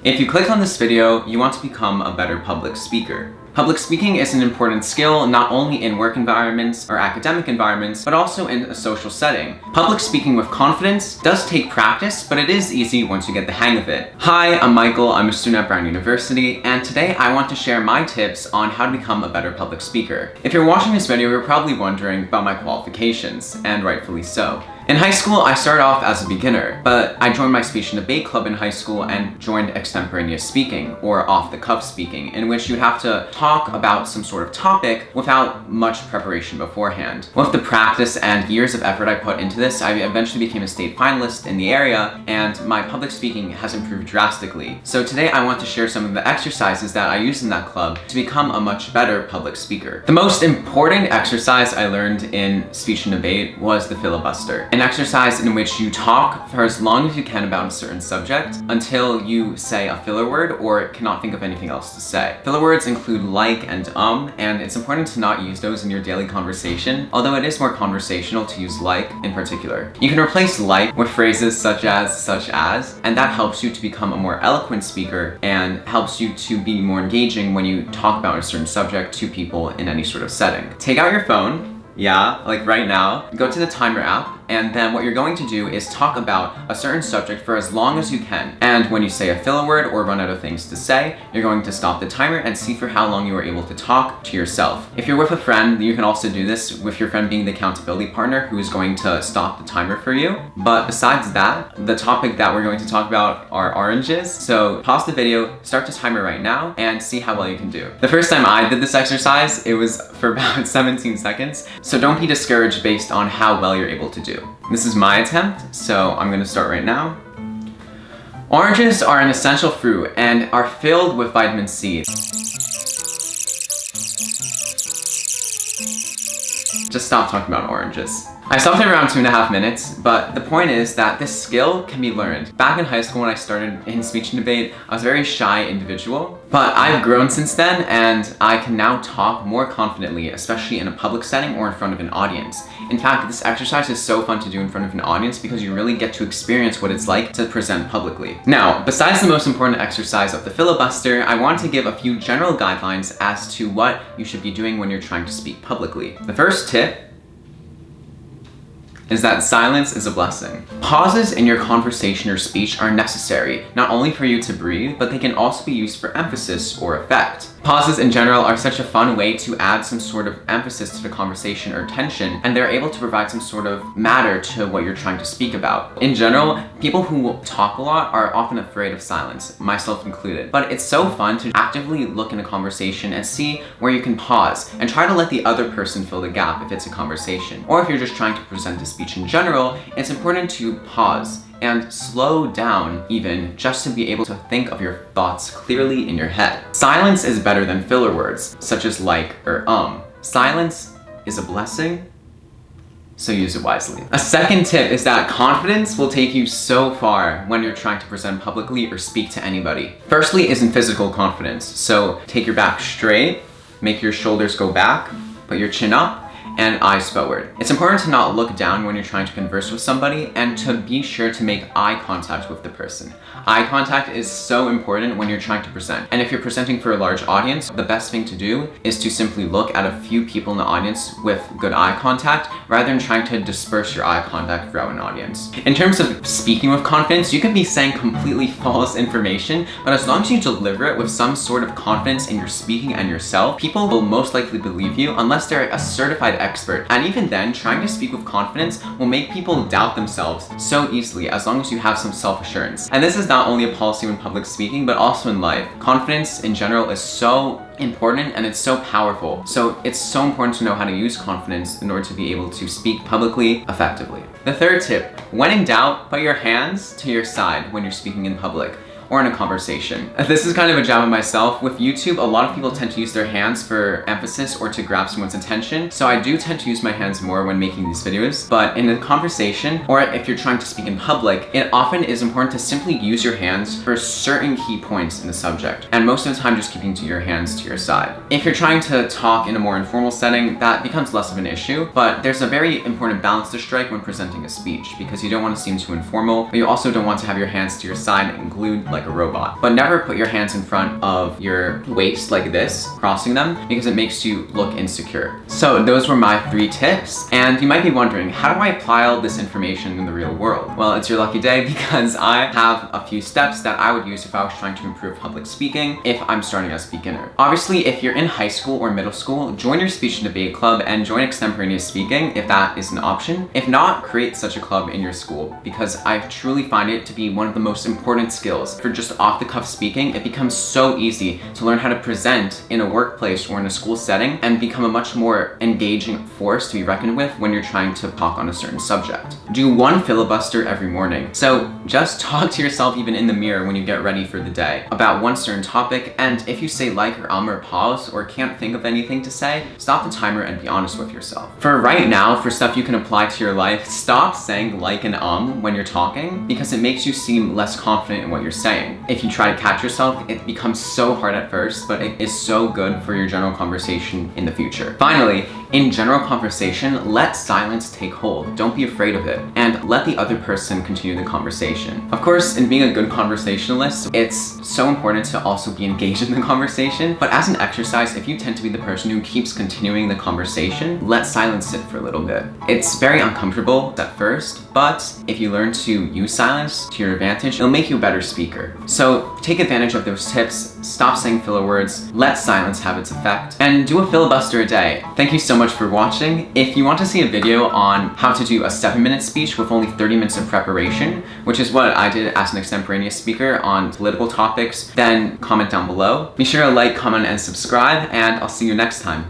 If you click on this video, you want to become a better public speaker. Public speaking is an important skill not only in work environments or academic environments, but also in a social setting. Public speaking with confidence does take practice, but it is easy once you get the hang of it. Hi, I'm Michael, I'm a student at Brown University, and today I want to share my tips on how to become a better public speaker. If you're watching this video, you're probably wondering about my qualifications, and rightfully so. In high school, I started off as a beginner, but I joined my speech and debate club in high school and joined extemporaneous speaking, or off-the-cuff speaking, in which you have to talk about some sort of topic without much preparation beforehand. With the practice and years of effort I put into this, I eventually became a state finalist in the area, and my public speaking has improved drastically. So today I want to share some of the exercises that I used in that club to become a much better public speaker. The most important exercise I learned in speech and debate was the filibuster. An exercise in which you talk for as long as you can about a certain subject until you say a filler word or cannot think of anything else to say. Filler words include like and it's important to not use those in your daily conversation, although it is more conversational to use like in particular. You can replace like with phrases such as, and that helps you to become a more eloquent speaker and helps you to be more engaging when you talk about a certain subject to people in any sort of setting. Take out your phone. Yeah, like right now. Go to the timer app, and then what you're going to do is talk about a certain subject for as long as you can. And when you say a filler word or run out of things to say, you're going to stop the timer and see for how long you are able to talk to yourself. If you're with a friend, you can also do this with your friend being the accountability partner who is going to stop the timer for you. But besides that, the topic that we're going to talk about are oranges. So pause the video, start the timer right now, and see how well you can do. The first time I did this exercise, it was for about 17 seconds. So don't be discouraged based on how well you're able to do. This is my attempt, so I'm gonna start right now. Oranges are an essential fruit and are filled with vitamin C. Just stop talking about oranges. I stopped at around 2.5 minutes, but the point is that this skill can be learned. Back in high school when I started in speech and debate, I was a very shy individual, but I've grown since then and I can now talk more confidently, especially in a public setting or in front of an audience. In fact, this exercise is so fun to do in front of an audience because you really get to experience what it's like to present publicly. Now, besides the most important exercise of the filibuster, I want to give a few general guidelines as to what you should be doing when you're trying to speak publicly. The first tip is that silence is a blessing. Pauses in your conversation or speech are necessary, not only for you to breathe, but they can also be used for emphasis or effect. Pauses in general are such a fun way to add some sort of emphasis to the conversation or tension, and they're able to provide some sort of matter to what you're trying to speak about. In general, people who talk a lot are often afraid of silence, myself included. But it's so fun to actively look in a conversation and see where you can pause and try to let the other person fill the gap if it's a conversation. Or if you're just trying to present a speech in general, it's important to pause and slow down even just to be able to think of your thoughts clearly in your head. Silence is better than filler words, such as like or Silence is a blessing, so use it wisely. A second tip is that confidence will take you so far when you're trying to present publicly or speak to anybody. Firstly is in physical confidence, so take your back straight, make your shoulders go back, put your chin up, and eyes forward. It's important to not look down when you're trying to converse with somebody and to be sure to make eye contact with the person. Eye contact is so important when you're trying to present. And if you're presenting for a large audience, the best thing to do is to simply look at a few people in the audience with good eye contact rather than trying to disperse your eye contact throughout an audience. In terms of speaking with confidence, you can be saying completely false information, but as long as you deliver it with some sort of confidence in your speaking and yourself, people will most likely believe you unless they're a certified expert. And even then, trying to speak with confidence will make people doubt themselves so easily as long as you have some self-assurance. And this is not only a policy when public speaking, but also in life. Confidence in general is so important and it's so powerful. So it's so important to know how to use confidence in order to be able to speak publicly effectively. The third tip, when in doubt, put your hands to your side when you're speaking in public or in a conversation. This is kind of a jab on myself. With YouTube, a lot of people tend to use their hands for emphasis or to grab someone's attention. So I do tend to use my hands more when making these videos. But in a conversation, or if you're trying to speak in public, it often is important to simply use your hands for certain key points in the subject. And most of the time, just keeping to your hands to your side. If you're trying to talk in a more informal setting, that becomes less of an issue. But there's a very important balance to strike when presenting a speech, because you don't want to seem too informal, but you also don't want to have your hands to your side and glued like a robot. But never put your hands in front of your waist like this, crossing them, because it makes you look insecure. So those were my 3 tips, and you might be wondering, how do I apply all this information in the real world? Well, it's your lucky day because I have a few steps that I would use if I was trying to improve public speaking if I'm starting as a beginner. Obviously, if you're in high school or middle school, join your speech and debate club and join extemporaneous speaking if that is an option. If not, create such a club in your school, because I truly find it to be one of the most important skills. For just off-the-cuff speaking, it becomes so easy to learn how to present in a workplace or in a school setting and become a much more engaging force to be reckoned with when you're trying to talk on a certain subject. Do 1 filibuster every morning. So just talk to yourself even in the mirror when you get ready for the day about one certain topic, and if you say like or pause or can't think of anything to say, stop the timer and be honest with yourself. For right now, for stuff you can apply to your life, stop saying like and when you're talking, because it makes you seem less confident in what you're saying. If you try to catch yourself, it becomes so hard at first, but it is so good for your general conversation in the future. Finally, in general conversation, let silence take hold. Don't be afraid of it, and let the other person continue the conversation. Of course, in being a good conversationalist, it's so important to also be engaged in the conversation, but as an exercise, if you tend to be the person who keeps continuing the conversation, let silence sit for a little bit. It's very uncomfortable at first, but if you learn to use silence to your advantage, it'll make you a better speaker. So take advantage of those tips, stop saying filler words, let silence have its effect, and do a filibuster a day. Thank you so much for watching. If you want to see a video on how to do a 7-minute speech with only 30 minutes of preparation, which is what I did as an extemporaneous speaker on political topics, then comment down below. Be sure to like, comment, and subscribe, and I'll see you next time.